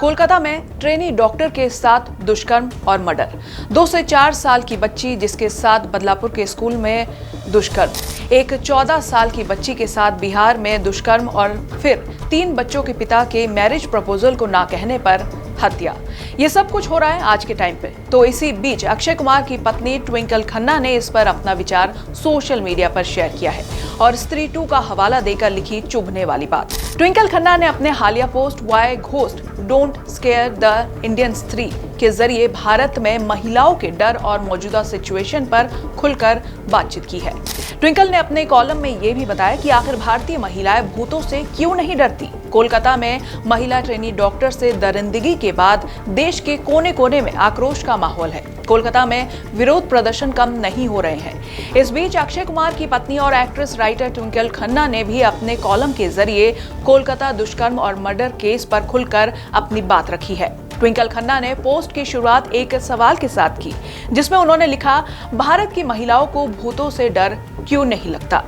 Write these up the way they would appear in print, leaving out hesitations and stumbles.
कोलकाता में trainee doctor के साथ दुष्कर्म और मर्डर। 2 से 4 साल की बच्ची जिसके साथ बदलापुर के स्कूल में दुष्कर्म, एक 14 साल की बच्ची के साथ बिहार में दुष्कर्म और फिर 3 बच्चों के पिता के मैरिज प्रपोजल को ना कहने पर हत्या। ये सब कुछ हो रहा है आज के टाइम पे। तो इसी बीच अक्षय कुमार की पत्नी ट्विंकल खन्ना ने इस पर अपना विचार सोशल मीडिया पर शेयर किया है और स्त्री 2 का हवाला देकर लिखी चुभने वाली बात। ट्विंकल खन्ना ने अपने हालिया post why ghost don't square the Indian स्त्री के जरिए भारत में महिलाओं के डर और मौजूदा सिचुएशन पर खुलकर बातचीत की है। ट्विंकल ने अपने कॉलम में ये भी बताया कि आखिर भारतीय महिलाएं भूतों से क्यों नहीं डरती। कोलकाता में महिला ट्रेनी डॉक्टर से दरिंदगी के बाद देश के कोने कोने में आक्रोश का माहौल है। कोलकाता में विरोध प्रदर्शन कम नहीं हो रहे हैं। इस बीच अक्षय कुमार की पत्नी और एक्ट्रेस राइटर ट्विंकल खन्ना ने भी अपने कॉलम के जरिए कोलकाता दुष्कर्म और मर्डर केस पर खुलकर अपनी बात रखी है। ट्विंकल खन्ना ने पोस्ट की शुरुआत एक सवाल के साथ की, जिसमें उन्होंने लिखा, भारत की महिलाओं को भूतों से डर क्यों नहीं लगता।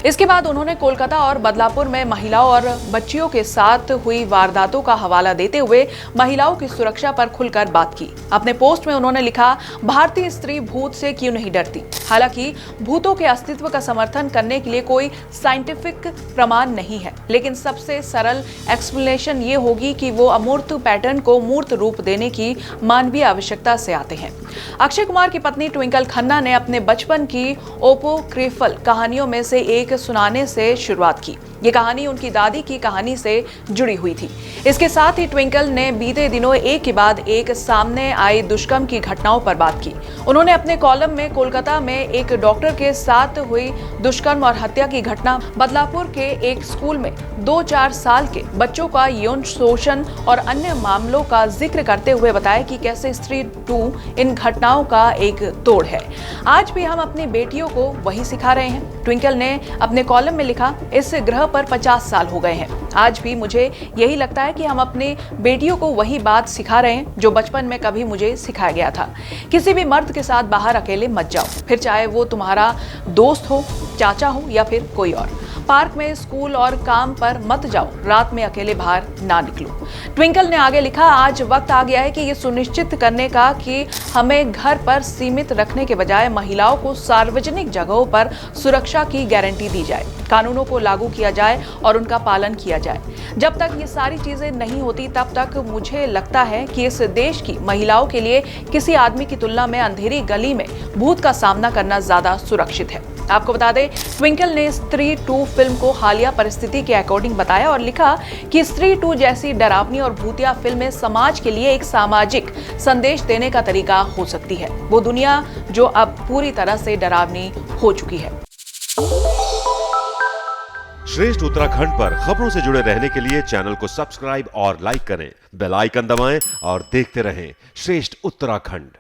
इसके बाद उन्होंने कोलकाता और बदलापुर में महिलाओं और बच्चियों के साथ हुई वारदातों का हवाला देते हुए महिलाओं की सुरक्षा पर खुलकर बात की। अपने पोस्ट में उन्होंने लिखा, भारतीय स्त्री भूत से क्यों नहीं डरती। हालांकि भूतों के अस्तित्व का समर्थन करने के लिए कोई साइंटिफिक प्रमाण नहीं है, लेकिन सबसे सरल एक्सप्लेनेशन ये होगी कि वो अमूर्त पैटर्न को मूर्त रूप देने की मानवीय आवश्यकता से आते हैं। अक्षय कुमार की पत्नी ट्विंकल खन्ना ने अपने बचपन की ओपोक्रिफल कहानियों में से एक सुनाने से शुरुआत की। ये कहानी उनकी दादी की कहानी से जुड़ी हुई थी। इसके साथ ही ट्विंकल ने बीते दिनों एक के बाद एक सामने आई दुष्कर्म की घटनाओं पर बात की। उन्होंने अपने कॉलम में कोलकाता में एक डॉक्टर के साथ हुई दुष्कर्म और हत्या की घटना, बदलापुर के एक स्कूल में 2-4 साल के बच्चों का यौन शोषण और अन्य मामलों का जिक्र करते हुए बताया कि कैसे स्त्री 2 इन घटनाओं का एक तोड़ है। आज भी हम अपनी बेटियों को वही सिखा रहे हैं। ट्विंकल ने अपने कॉलम में लिखा, इस ग्रह पर 50 साल हो गए हैं। आज भी मुझे यही लगता है कि हम अपनी बेटियों को वही बात सिखा रहे हैं जो बचपन में कभी मुझे सिखाया गया था। किसी भी मर्द के साथ बाहर अकेले मत जाओ, फिर चाहे वो तुम्हारा दोस्त हो, चाचा हो या फिर कोई और। पार्क में, स्कूल और काम पर मत जाओ, रात में अकेले बाहर ना निकलो। ट्विंकल ने आगे लिखा, आज वक्त आ गया है कि ये सुनिश्चित करने का कि हमें घर पर सीमित रखने के बजाय महिलाओं को सार्वजनिक जगहों पर सुरक्षा की गारंटी दी जाए, कानूनों को लागू किया जाए और उनका पालन किया जाए। जब तक ये सारी चीजें नहीं होती तब तक मुझे लगता है कि इस देश की महिलाओं के लिए किसी आदमी की तुलना में अंधेरी गली में भूत का सामना करना ज्यादा सुरक्षित है। आपको बता दें, ट्विंकल ने स्त्री 2 फिल्म को हालिया परिस्थिति के अकॉर्डिंग बताया और लिखा कि स्त्री 2 जैसी डरावनी और भूतिया फिल्में समाज के लिए एक सामाजिक संदेश देने का तरीका हो सकती है। वो दुनिया जो अब पूरी तरह से डरावनी हो चुकी है। श्रेष्ठ उत्तराखंड पर खबरों से जुड़े रहने के लिए चैनल को सब्सक्राइब और लाइक करें, बेल आइकन दबाएं और देखते रहें श्रेष्ठ उत्तराखंड।